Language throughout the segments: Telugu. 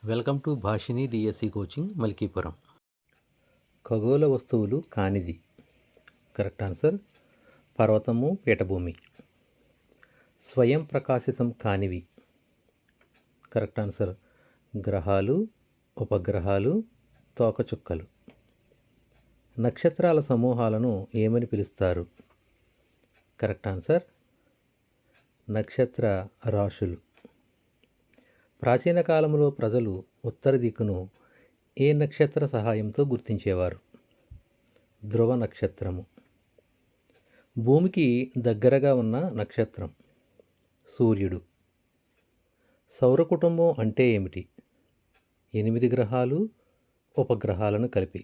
Welcome to భాషిని DSC coaching Malkipuram. ఖగోళ వస్తువులు కానిది. కరెక్ట్ ఆన్సర్ పర్వతము, పీఠభూమి. స్వయం ప్రకాశితం కానివి. కరెక్ట్ ఆన్సర్ గ్రహాలు, ఉపగ్రహాలు, తోకచుక్కలు. నక్షత్రాల సమూహాలను ఏమని పిలుస్తారు? కరెక్ట్ ఆన్సర్ నక్షత్ర రాశులు. ప్రాచీన కాలంలో ప్రజలు ఉత్తర దిక్కును ఏ నక్షత్ర సహాయంతో గుర్తించేవారు? ధ్రువ నక్షత్రము. భూమికి దగ్గరగా ఉన్న నక్షత్రం సూర్యుడు. సౌర కుటుంబం అంటే ఏమిటి? 8 గ్రహాలు, ఉపగ్రహాలను కలిపి.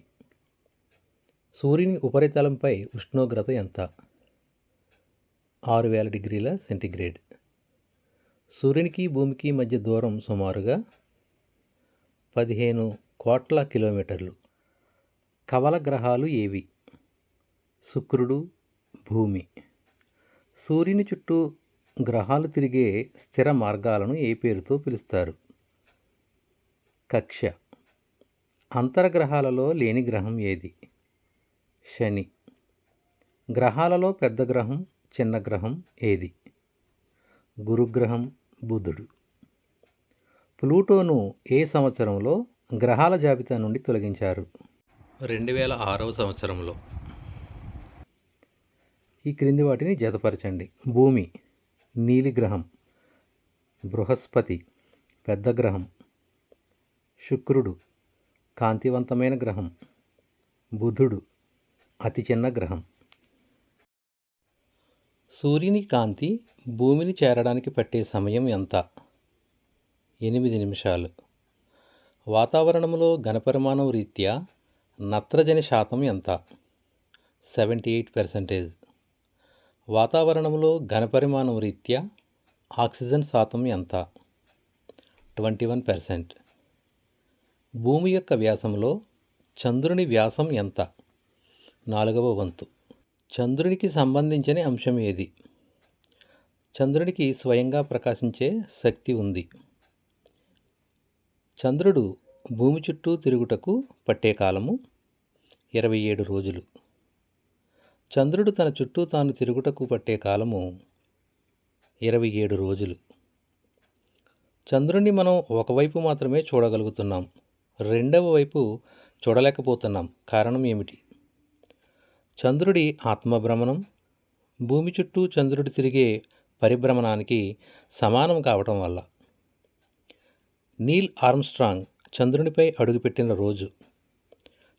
సూర్యుని ఉపరితలంపై ఉష్ణోగ్రత ఎంత? 6000 డిగ్రీల సెంటీగ్రేడ్. సూర్యునికి భూమికి మధ్య దూరం సుమారుగా 15 కోట్ల కిలోమీటర్లు. కవల గ్రహాలు ఏవి? శుక్రుడు, భూమి. సూర్యుని చుట్టూ గ్రహాలు తిరిగే స్థిర మార్గాలను ఏ పేరుతో పిలుస్తారు? కక్ష్య. అంతరగ్రహాలలో లేని గ్రహం ఏది? శని. గ్రహాలలో పెద్ద గ్రహం, చిన్న గ్రహం ఏది? గురుగ్రహం, బుధుడు. ప్లూటోను ఏ సంవత్సరంలో గ్రహాల జాబితా నుండి తొలగించారు? 2006వ సంవత్సరంలో. ఈ క్రింది వాటిని జతపరచండి. భూమి నీలిగ్రహం, బృహస్పతి పెద్ద గ్రహం, శుక్రుడు కాంతివంతమైన గ్రహం, బుధుడు అతి చిన్న గ్రహం. సూర్యుని కాంతి భూమిని చేరడానికి పట్టే సమయం ఎంత? 8 నిమిషాలు. వాతావరణంలో ఘనపరిమాణం రీత్యా నత్రజని శాతం ఎంత? 78%. వాతావరణంలో ఘనపరిమాణం రీత్యా ఆక్సిజన్ శాతం ఎంత? 21%. భూమి యొక్క వ్యాసంలో చంద్రుని వ్యాసం ఎంత? 4వ వంతు. చంద్రునికి సంబంధించిన అంశం ఏది? చంద్రునికి స్వయంగా ప్రకాశించే శక్తి ఉంది. చంద్రుడు భూమి చుట్టూ తిరుగుటకు పట్టే కాలము 27 రోజులు. చంద్రుడు తన చుట్టూ తాను తిరుగుటకు పట్టే కాలము 27 రోజులు. చంద్రుడిని మనం ఒకవైపు మాత్రమే చూడగలుగుతున్నాం, రెండవ వైపు చూడలేకపోతున్నాం. కారణం ఏమిటి? చంద్రుడి ఆత్మభ్రమణం భూమి చుట్టూ చంద్రుడు తిరిగే పరిభ్రమణానికి సమానం కావటం వల్ల. నీల్ ఆర్మ్స్ట్రాంగ్ చంద్రునిపై అడుగుపెట్టిన రోజు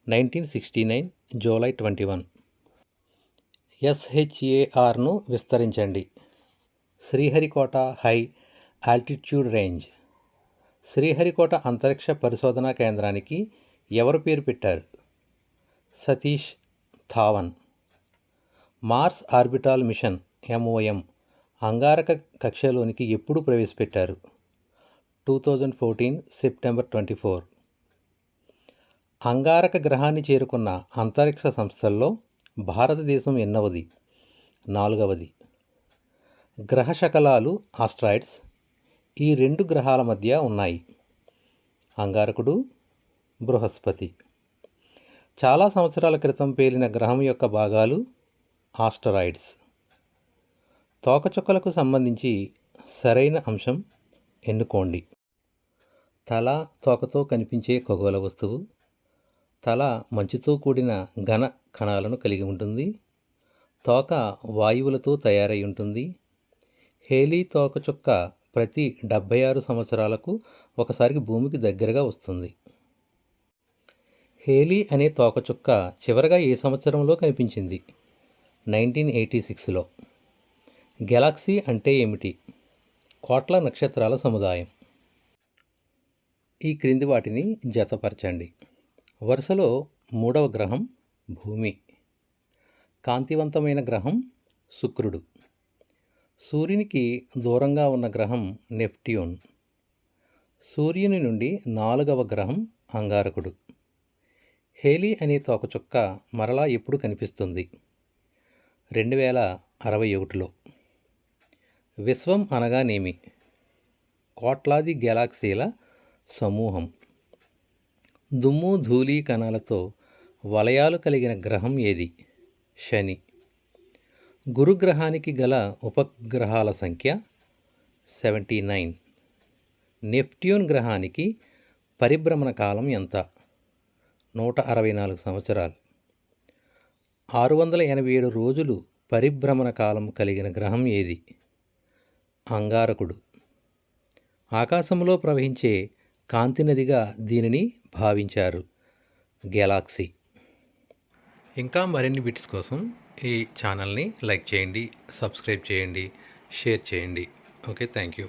1969 జూలై 21. SHARను విస్తరించండి. Sriharikota high altitude range. Sriharikota అంతరిక్ష పరిశోధనా కేంద్రానికి ఎవరు పేరు పెట్టారు? Satish Dhawan. Mars orbital mission MOM అంగారక కక్షలోనికి ఎప్పుడు ప్రవేశపెట్టారు? 2014 సెప్టెంబర్ 24. అంగారక గ్రహాన్ని చేరుకున్న అంతరిక్ష సంస్థల్లో భారతదేశం ఎన్నవది? 4వది. గ్రహ శకలాలు ఆస్ట్రాయిడ్స్ ఈ 2 గ్రహాల మధ్య ఉన్నాయి. అంగారకుడు, బృహస్పతి. చాలా సంవత్సరాల క్రితం పేలిన గ్రహం యొక్క భాగాలు ఆస్టరాయిడ్స్. తోకచుక్కలకు సంబంధించి సరైన అంశం ఎన్నుకోండి. తల తోకతో కనిపించే ఖగోళ వస్తువు. తల మంచుతో కూడిన ఘన కణాలను కలిగి ఉంటుంది. తోక వాయువులతో తయారై ఉంటుంది. హేలీ తోకచుక్క ప్రతి 76 సంవత్సరాలకు ఒకసారికి భూమికి దగ్గరగా వస్తుంది. హేలీ అనే తోకచుక్క చివరగా ఏ సంవత్సరంలో కనిపించింది? 1986లో. గెలాక్సీ అంటే ఏమిటి? కోట్ల నక్షత్రాల సముదాయం. ఈ క్రింది వాటిని జతపరచండి. వరుసలో 3వ గ్రహం భూమి. కాంతివంతమైన గ్రహం శుక్రుడు. సూర్యునికి దూరంగా ఉన్న గ్రహం నెప్ట్యూన్. సూర్యుని నుండి 4వ గ్రహం అంగారకుడు. హేలీ అనే తోకచుక్క మరలా ఎప్పుడు కనిపిస్తుంది? 2061లో. విశ్వం అనగానేమి? కోట్లాది గెలాక్సీల సమూహం. దుమ్ము ధూళి కణాలతో వలయాలు కలిగిన గ్రహం ఏది? శని. గురుగ్రహానికి గల ఉపగ్రహాల సంఖ్య 79. నెప్ట్యూన్ గ్రహానికి పరిభ్రమణ కాలం ఎంత? 164 సంవత్సరాలు. 687 రోజులు పరిభ్రమణ కాలం కలిగిన గ్రహం ఏది? అంగారకుడు. ఆకాశంలో ప్రవహించే కాంతి నదిగా దీనిని భావించారు. గెలాక్సీ. ఇంకా మరిన్ని బిట్స్ కోసం ఈ ఛానల్ని లైక్ చేయండి, సబ్స్క్రైబ్ చేయండి, షేర్ చేయండి. Okay, thank you.